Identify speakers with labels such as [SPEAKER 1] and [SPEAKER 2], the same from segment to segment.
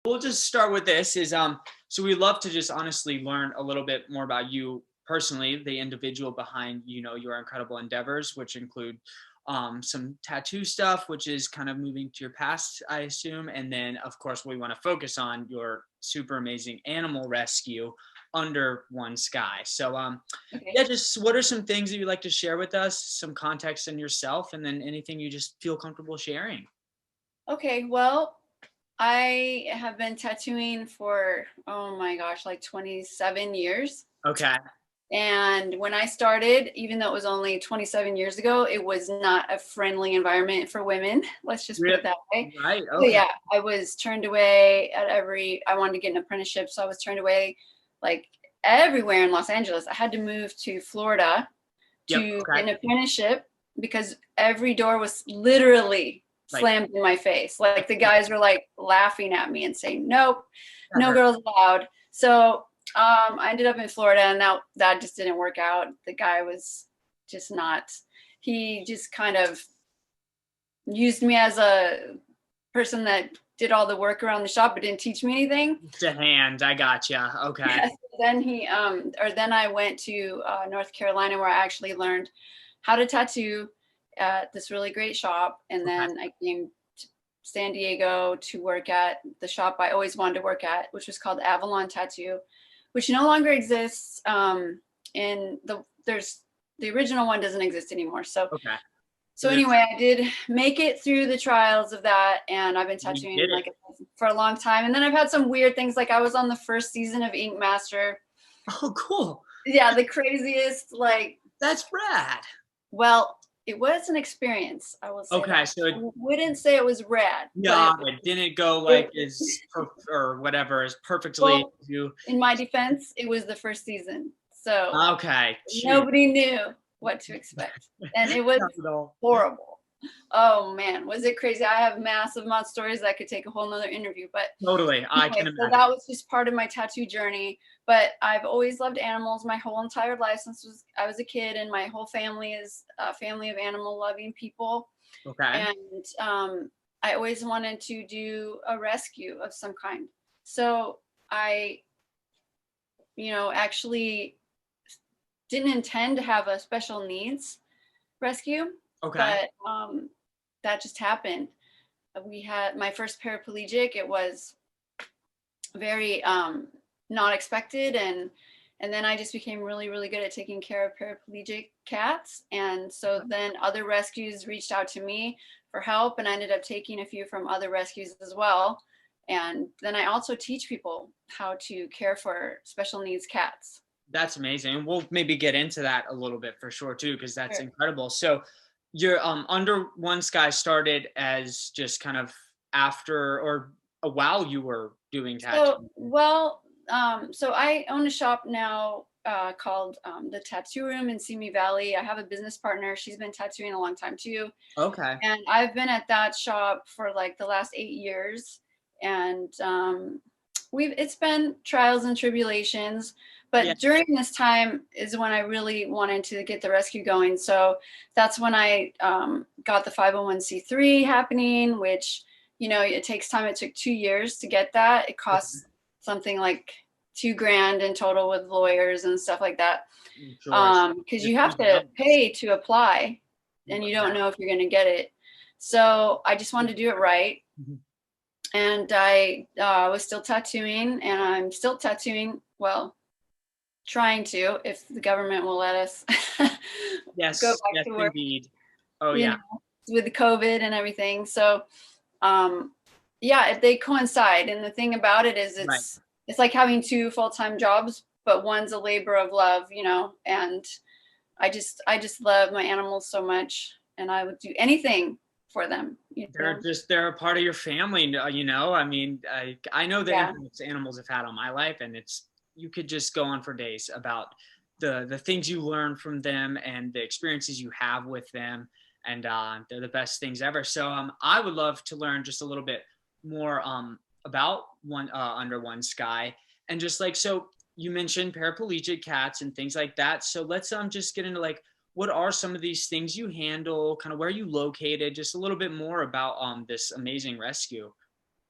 [SPEAKER 1] We'll just start with this is so we love to just honestly learn a little bit more about you personally, the individual behind, your incredible endeavors, which include some tattoo stuff, which is kind of moving to your past, I assume. And then of course we want to focus on your super amazing animal rescue under one sky. So
[SPEAKER 2] Okay.
[SPEAKER 1] yeah, just what are some things that you'd like to share with us, some context in yourself, and then anything you just feel comfortable sharing.
[SPEAKER 2] Okay. Well, I have been tattooing for, oh my gosh, like 27 years.
[SPEAKER 1] Okay.
[SPEAKER 2] And when I started, even though it was only 27 years ago, it was not a friendly environment for women. Let's just put
[SPEAKER 1] Re-
[SPEAKER 2] it that way.
[SPEAKER 1] Right.
[SPEAKER 2] So
[SPEAKER 1] Okay.
[SPEAKER 2] yeah, I was turned away I wanted to get an apprenticeship. So I was turned away like everywhere in Los Angeles. I had to move to Florida
[SPEAKER 1] Yep.
[SPEAKER 2] to
[SPEAKER 1] Okay.
[SPEAKER 2] get an apprenticeship because every door was literally
[SPEAKER 1] Like
[SPEAKER 2] slammed in my face. Like the guys were like laughing at me and saying, nope,
[SPEAKER 1] that
[SPEAKER 2] no
[SPEAKER 1] hurt.
[SPEAKER 2] girls allowed. So I ended up in Florida, and that just didn't work out. The guy was just not, he just kind of used me as a person that did all the work around the shop but didn't teach me anything.
[SPEAKER 1] The hand. I gotcha. Okay.
[SPEAKER 2] Yes. Then I went to North Carolina, where I actually learned how to tattoo at this really great shop. And
[SPEAKER 1] Okay.
[SPEAKER 2] then I came to San Diego to work at the shop I always wanted to work at, which was called Avalon Tattoo, which no longer exists. There's the original one doesn't exist anymore. So
[SPEAKER 1] Okay. So
[SPEAKER 2] so
[SPEAKER 1] there's
[SPEAKER 2] anyway, I did make it through the trials of that, and I've been
[SPEAKER 1] we
[SPEAKER 2] tattooing
[SPEAKER 1] did it.
[SPEAKER 2] like for a long time. And then I've had some weird things, like I was on the first season of Ink Master.
[SPEAKER 1] Oh, cool.
[SPEAKER 2] Yeah, the craziest, like,
[SPEAKER 1] That's rad.
[SPEAKER 2] well, it was an experience. I will say
[SPEAKER 1] Okay.
[SPEAKER 2] that.
[SPEAKER 1] So
[SPEAKER 2] I wouldn't say it was rad, but
[SPEAKER 1] yeah, it didn't go
[SPEAKER 2] it,
[SPEAKER 1] like or whatever as perfectly
[SPEAKER 2] well,
[SPEAKER 1] as you.
[SPEAKER 2] in my defense, it was the first season, so
[SPEAKER 1] Okay. Shoot.
[SPEAKER 2] nobody knew what to expect, and it was
[SPEAKER 1] Not at all.
[SPEAKER 2] horrible. Oh man, was it crazy? I have massive amount of stories that could take a whole nother interview. But
[SPEAKER 1] Totally. I
[SPEAKER 2] anyway,
[SPEAKER 1] can
[SPEAKER 2] so
[SPEAKER 1] imagine.
[SPEAKER 2] that was just part of my tattoo journey. But I've always loved animals my whole entire life since I was a kid, and my whole family is a family of animal loving people.
[SPEAKER 1] Okay.
[SPEAKER 2] And I always wanted to do a rescue of some kind. So I, actually didn't intend to have a special needs rescue,
[SPEAKER 1] Okay.
[SPEAKER 2] but that just happened. We had my first paraplegic. It was very not expected, and then I just became really really good at taking care of paraplegic cats. And so then other rescues reached out to me for help, and I ended up taking a few from other rescues as well. And then I also teach people how to care for special needs cats.
[SPEAKER 1] That's amazing. We'll maybe get into that a little bit for sure too, because that's
[SPEAKER 2] Sure.
[SPEAKER 1] incredible. So your Under One Sky started as just kind of after or while you were doing
[SPEAKER 2] So,
[SPEAKER 1] tattoo.
[SPEAKER 2] well, so I own a shop now called the Tattoo Room in Simi Valley. I have a business partner. She's been tattooing a long time too.
[SPEAKER 1] Okay.
[SPEAKER 2] And I've been at that shop for like the last 8 years. And it's been trials and tribulations.
[SPEAKER 1] Yeah.
[SPEAKER 2] But during this time is when I really wanted to get the rescue going. So that's when I got the 501c3 happening, which, it takes time. It took 2 years to get that. It
[SPEAKER 1] Okay.
[SPEAKER 2] costs something like 2 grand in total with lawyers and stuff like that.
[SPEAKER 1] Sure.
[SPEAKER 2] Because
[SPEAKER 1] Just
[SPEAKER 2] you have
[SPEAKER 1] huge
[SPEAKER 2] to
[SPEAKER 1] amounts.
[SPEAKER 2] pay to apply, and you don't know if you're going to get it. So I just wanted to do it right.
[SPEAKER 1] Mhm.
[SPEAKER 2] And I was still tattooing, and I'm still tattooing. Well, trying to, if the government will let us go
[SPEAKER 1] Yes,
[SPEAKER 2] back
[SPEAKER 1] yes,
[SPEAKER 2] to work,
[SPEAKER 1] indeed. Oh
[SPEAKER 2] you
[SPEAKER 1] yeah,
[SPEAKER 2] know, with the COVID and everything. So, um, yeah, they coincide. And the thing about it is,
[SPEAKER 1] right.
[SPEAKER 2] it's like having two full-time jobs, but one's a labor of love, and I just love my animals so much, and I would do anything for them.
[SPEAKER 1] They're a part of your family, I mean, I know the
[SPEAKER 2] Yeah.
[SPEAKER 1] impacts animals have had on my life, and it's you could just go on for days about the things you learn from them and the experiences you have with them, and they're the best things ever. So I would love to learn just a little bit more about one Under One Sky, and just like so you mentioned paraplegic cats and things like that. So let's just get into like what are some of these things you handle, kind of where are you located, just a little bit more about this amazing rescue.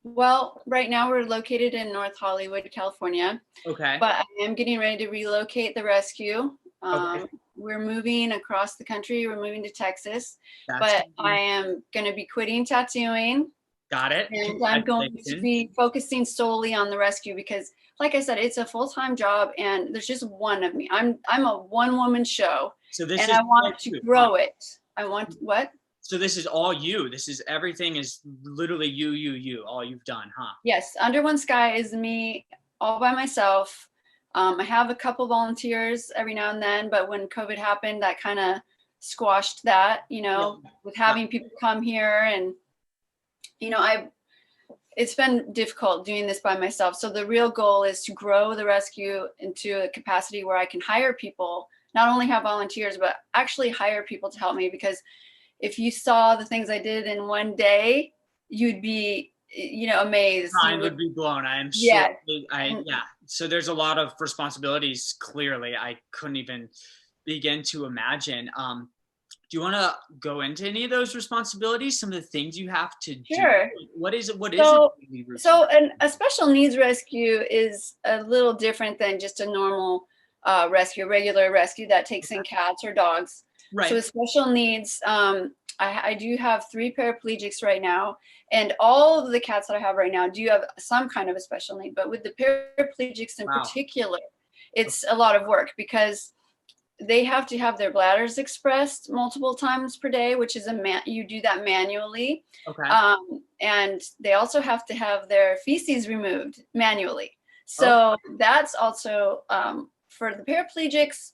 [SPEAKER 2] Well, right now we're located in North Hollywood, California,
[SPEAKER 1] Okay.
[SPEAKER 2] but I am getting ready to relocate the rescue.
[SPEAKER 1] Okay.
[SPEAKER 2] We're moving across the country. We're moving to Texas,
[SPEAKER 1] That's
[SPEAKER 2] but I am going to be quitting tattooing,
[SPEAKER 1] got it.
[SPEAKER 2] and I'm going to
[SPEAKER 1] Congratulations.
[SPEAKER 2] be focusing solely on the rescue because, like I said, it's a full-time job and there's just one of me. I'm a one-woman show,
[SPEAKER 1] So this
[SPEAKER 2] and
[SPEAKER 1] is
[SPEAKER 2] I
[SPEAKER 1] all
[SPEAKER 2] want to
[SPEAKER 1] you, huh?
[SPEAKER 2] grow it. I want what?
[SPEAKER 1] So this is all you. This is everything is literally you, all you've done, huh?
[SPEAKER 2] Yes, Under One Sky is me all by myself. I have a couple volunteers every now and then, but when COVID happened, that kind of squashed that,
[SPEAKER 1] Yeah.
[SPEAKER 2] with having people come here. And, I it's been difficult doing this by myself. So the real goal is to grow the rescue into a capacity where I can hire people, not only have volunteers, but actually hire people to help me. Because if you saw the things I did in one day, you'd be, amazed. You
[SPEAKER 1] Mind
[SPEAKER 2] would,
[SPEAKER 1] would be blown. I am sure.
[SPEAKER 2] yeah.
[SPEAKER 1] I
[SPEAKER 2] And
[SPEAKER 1] yeah. So there's a lot of responsibilities. Clearly, I couldn't even begin to imagine. Do you want to go into any of those responsibilities? Some of the things you have to do.
[SPEAKER 2] sure.
[SPEAKER 1] What is it? What is a
[SPEAKER 2] So,
[SPEAKER 1] daily routine?
[SPEAKER 2] a special needs rescue is a little different than just a normal rescue, regular rescue that takes in cats or dogs. So,
[SPEAKER 1] Right.
[SPEAKER 2] with special needs, I do have 3 paraplegics right now, and all of the cats that I have right now do have some kind of a special need. But with the paraplegics in
[SPEAKER 1] Wow.
[SPEAKER 2] particular, it's a lot of work because they have to have their bladders expressed multiple times per day, which is you do that manually.
[SPEAKER 1] Okay.
[SPEAKER 2] And they also have to have their feces removed manually.
[SPEAKER 1] Oh,
[SPEAKER 2] So that's also, for the paraplegics,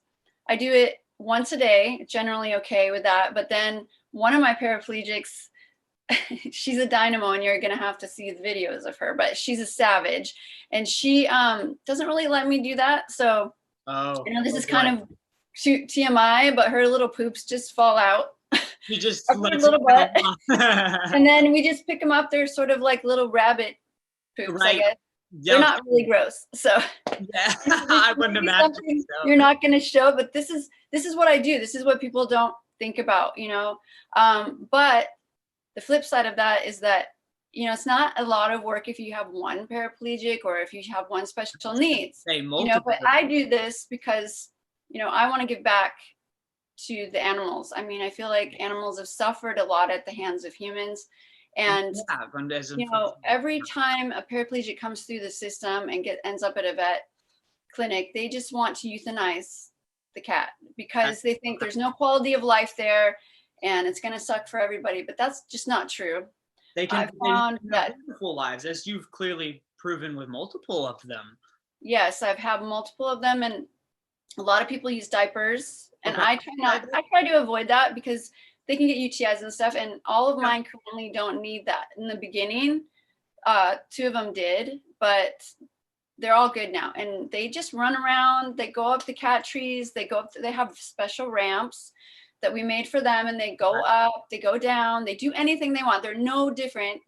[SPEAKER 2] I do it once a day, generally okay with that. But then one of my paraplegics, she's a dynamo, and you're gonna have to see the videos of her, but she's a savage, and she doesn't really let me do that. So
[SPEAKER 1] oh,
[SPEAKER 2] I know this
[SPEAKER 1] oh
[SPEAKER 2] is
[SPEAKER 1] boy.
[SPEAKER 2] kind of TMI, but her little poops just fall out
[SPEAKER 1] He just
[SPEAKER 2] of her
[SPEAKER 1] lets it
[SPEAKER 2] little
[SPEAKER 1] go.
[SPEAKER 2] butt. And then we just pick them up. They're sort of like little rabbit poops, I
[SPEAKER 1] Right.
[SPEAKER 2] guess. They're
[SPEAKER 1] Yeah.
[SPEAKER 2] not really gross. So
[SPEAKER 1] Yeah.
[SPEAKER 2] this
[SPEAKER 1] I wouldn't
[SPEAKER 2] maybe
[SPEAKER 1] imagine
[SPEAKER 2] something
[SPEAKER 1] so.
[SPEAKER 2] you're not going to show, but this is what I do. This is what people don't think about. But the flip side of that is that, it's not a lot of work if you have one paraplegic or if you have one special needs,
[SPEAKER 1] Say
[SPEAKER 2] but
[SPEAKER 1] multiple.
[SPEAKER 2] I do this because, I want to give back to the animals. I mean, I feel like animals have suffered a lot at the hands of humans. And,
[SPEAKER 1] Yeah, and as unfortunate.
[SPEAKER 2] every time a paraplegic comes through the system and ends up at a vet clinic, they just want to euthanize the cat because they think there's no quality of life there and it's going to suck for everybody. But that's just not true.
[SPEAKER 1] They
[SPEAKER 2] I
[SPEAKER 1] can
[SPEAKER 2] found
[SPEAKER 1] have
[SPEAKER 2] that,
[SPEAKER 1] wonderful lives, as you've clearly proven with multiple of them.
[SPEAKER 2] yes, I've had multiple of them, and a lot of people use diapers, and
[SPEAKER 1] Okay.
[SPEAKER 2] I try to avoid that because they can get UTIs and stuff, and all of
[SPEAKER 1] Yeah.
[SPEAKER 2] mine currently don't need that. In the beginning, 2 of them did, but they're all good now, and they just run around. They go up the cat trees. They have special ramps that we made for them, and they go up, they go down, they do anything they want. They're no different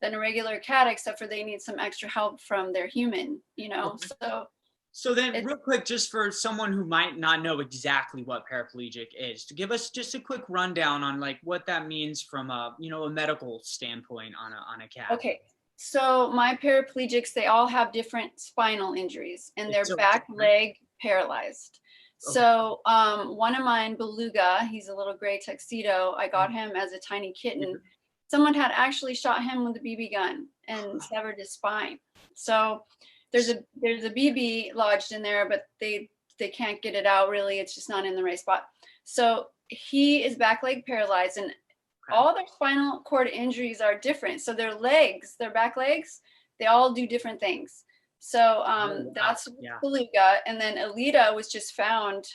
[SPEAKER 2] than a regular cat, except for they need some extra help from their human.
[SPEAKER 1] Okay.
[SPEAKER 2] So
[SPEAKER 1] So then,
[SPEAKER 2] it's
[SPEAKER 1] real quick, just for someone who might not know exactly what paraplegic is, to give us just a quick rundown on like what that means from a medical standpoint on a cat.
[SPEAKER 2] okay. So my paraplegics, they all have different spinal injuries, and
[SPEAKER 1] It's
[SPEAKER 2] they're
[SPEAKER 1] so
[SPEAKER 2] back
[SPEAKER 1] different.
[SPEAKER 2] leg paralyzed.
[SPEAKER 1] Okay.
[SPEAKER 2] So one of mine, Beluga, he's a little gray tuxedo. I got him as a tiny kitten. Someone had actually shot him with a BB gun and severed his spine. So there's a BB lodged in there, but they can't get it out really. It's just not in the right spot. So he is back leg paralyzed, and all their spinal cord injuries are different. So their back legs, they all do different things. So that's
[SPEAKER 1] Yeah.
[SPEAKER 2] Beluga. And then Alita was just found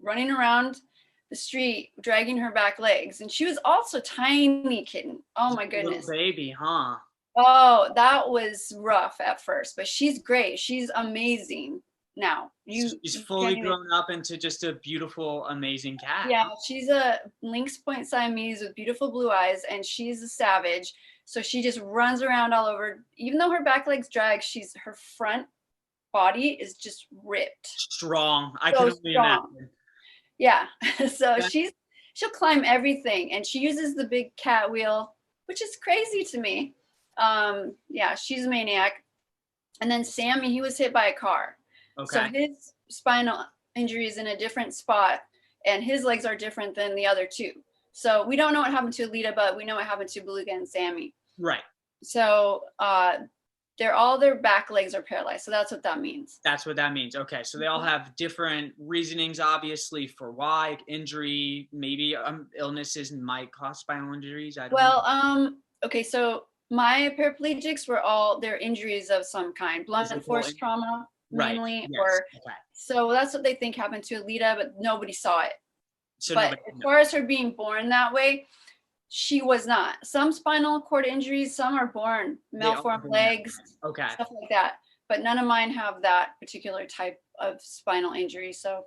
[SPEAKER 2] running around the street, dragging her back legs. And she was also tiny kitten. Oh my
[SPEAKER 1] Little
[SPEAKER 2] goodness.
[SPEAKER 1] baby, huh?
[SPEAKER 2] Oh, that was rough at first, but she's great. She's amazing now.
[SPEAKER 1] She's
[SPEAKER 2] You
[SPEAKER 1] fully
[SPEAKER 2] can't even.
[SPEAKER 1] grown up into just a beautiful, amazing cat.
[SPEAKER 2] Yeah, she's a Lynx Point Siamese with beautiful blue eyes, and she's a savage. So she just runs around all over. Even though her back legs drag, her front body is just ripped.
[SPEAKER 1] Strong. I
[SPEAKER 2] So
[SPEAKER 1] can only
[SPEAKER 2] strong.
[SPEAKER 1] imagine.
[SPEAKER 2] Yeah. So
[SPEAKER 1] Yeah.
[SPEAKER 2] she'll climb everything, and she uses the big cat wheel which is crazy to me. Yeah, she's a maniac. And then Sammy, he was hit by a car. So
[SPEAKER 1] Okay.
[SPEAKER 2] his spinal injury is in a different spot, and his legs are different than the other two. So we don't know what happened to Alita, but we know what happened to Beluga and Sammy.
[SPEAKER 1] Right.
[SPEAKER 2] So their back legs are paralyzed. So that's what that means.
[SPEAKER 1] That's what that means. Okay. So they all have different reasonings, obviously, for why injury, maybe illnesses might cause spinal injuries. I don't know.
[SPEAKER 2] Well, okay, so my paraplegics were all their injuries of some kind, blunt
[SPEAKER 1] Physical
[SPEAKER 2] force trauma
[SPEAKER 1] right.
[SPEAKER 2] mainly,
[SPEAKER 1] Yes.
[SPEAKER 2] or
[SPEAKER 1] Okay.
[SPEAKER 2] so that's what they think happened to Alita, but nobody saw it.
[SPEAKER 1] So
[SPEAKER 2] But
[SPEAKER 1] nobody
[SPEAKER 2] as
[SPEAKER 1] knows.
[SPEAKER 2] far as her being born that way, she was not. Some spinal cord injuries, some are born,
[SPEAKER 1] They all
[SPEAKER 2] malformed
[SPEAKER 1] born that
[SPEAKER 2] legs,
[SPEAKER 1] way. Okay.
[SPEAKER 2] stuff like that. But none of mine have that particular type of spinal injury. So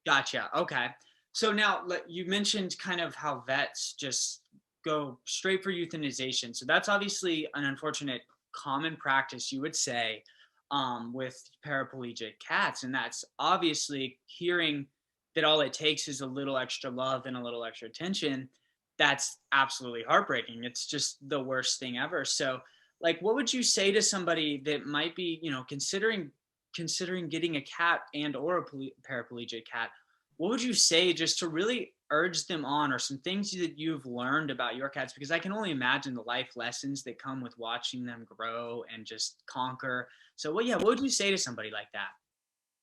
[SPEAKER 1] Gotcha. Okay. So now you mentioned kind of how vets just go straight for euthanization. So that's obviously an unfortunate common practice, you would say, with paraplegic cats. And that's obviously hearing that all it takes is a little extra love and a little extra attention. That's absolutely heartbreaking. It's just the worst thing ever. So, like, what would you say to somebody that might be, considering getting a cat and or a paraplegic cat? What would you say just to really urge them on, or some things that you've learned about your cats? Because I can only imagine the life lessons that come with watching them grow and just conquer. So what would you say to somebody like that?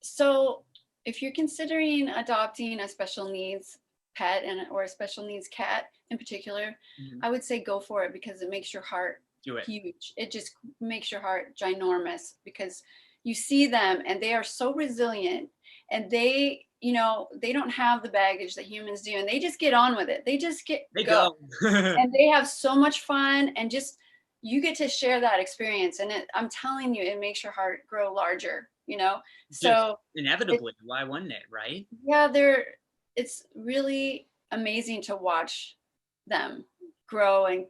[SPEAKER 2] So if you're considering adopting a special needs pet or a special needs cat in particular,
[SPEAKER 1] Mhm.
[SPEAKER 2] I would say go for it because it makes your heart
[SPEAKER 1] Do it.
[SPEAKER 2] huge. It just makes your heart ginormous because you see them and they are so resilient, and they don't have the baggage that humans do, and they just get on with it. They just
[SPEAKER 1] They
[SPEAKER 2] go,
[SPEAKER 1] go.
[SPEAKER 2] and they have so much fun, and just you get to share that experience, and I'm telling you, it makes your heart grow larger.
[SPEAKER 1] Just
[SPEAKER 2] So it,
[SPEAKER 1] inevitably. Why wouldn't it, right?
[SPEAKER 2] yeah, it's really amazing to watch them grow and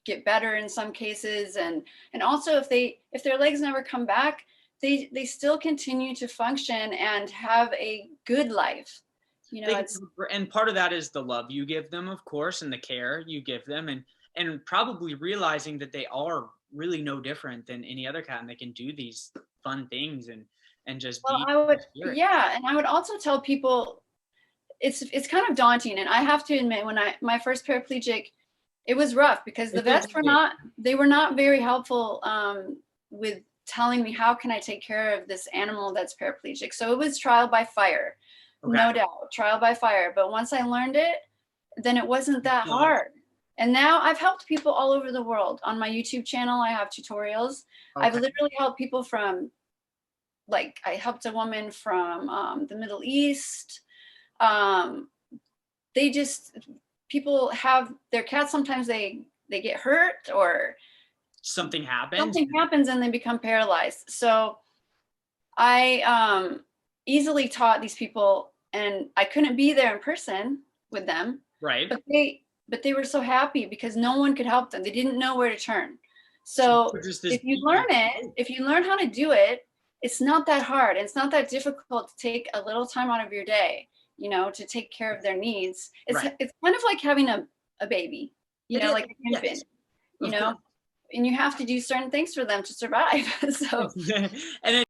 [SPEAKER 2] get better in some cases, and also if their legs never come back, they still continue to function and have a good life.
[SPEAKER 1] They
[SPEAKER 2] It's
[SPEAKER 1] and part of that is the love you give them, of course, and the care you give them, and probably realizing that they are really no different than any other cat, and they can do these fun things and just
[SPEAKER 2] well,
[SPEAKER 1] be
[SPEAKER 2] I would,
[SPEAKER 1] spirit.
[SPEAKER 2] yeah, and I would also tell people it's kind of daunting, and I have to admit, when my first paraplegic, it was rough because the
[SPEAKER 1] It feels
[SPEAKER 2] vets
[SPEAKER 1] like it.
[SPEAKER 2] were not very helpful with telling me how can I take care of this animal that's paraplegic. So it was trial by fire,
[SPEAKER 1] Okay.
[SPEAKER 2] no doubt, trial by fire. But once I learned it, then it wasn't that
[SPEAKER 1] So,
[SPEAKER 2] hard. And now I've helped people all over the world. On my YouTube channel, I have tutorials. I've
[SPEAKER 1] okay.
[SPEAKER 2] literally helped people from, like, I helped a woman from the Middle East. Um, they just People have their cats, sometimes they get hurt or
[SPEAKER 1] Something happens.
[SPEAKER 2] something happens and they become paralyzed. So I easily taught these people, and I couldn't be there in person with them,
[SPEAKER 1] Right.
[SPEAKER 2] but they were so happy because no one could help them. They didn't know where to turn.
[SPEAKER 1] So
[SPEAKER 2] So
[SPEAKER 1] we're just this
[SPEAKER 2] if you learn
[SPEAKER 1] beacon.
[SPEAKER 2] it, if you learn how to do it, it's not that hard. It's not that difficult to take a little time out of your day, to take care of their needs. It's
[SPEAKER 1] Right.
[SPEAKER 2] it's kind of like having a baby,
[SPEAKER 1] It is.
[SPEAKER 2] like an
[SPEAKER 1] Yes.
[SPEAKER 2] infant, you
[SPEAKER 1] Of course.
[SPEAKER 2] know, and you have to do certain things for them to survive. So
[SPEAKER 1] And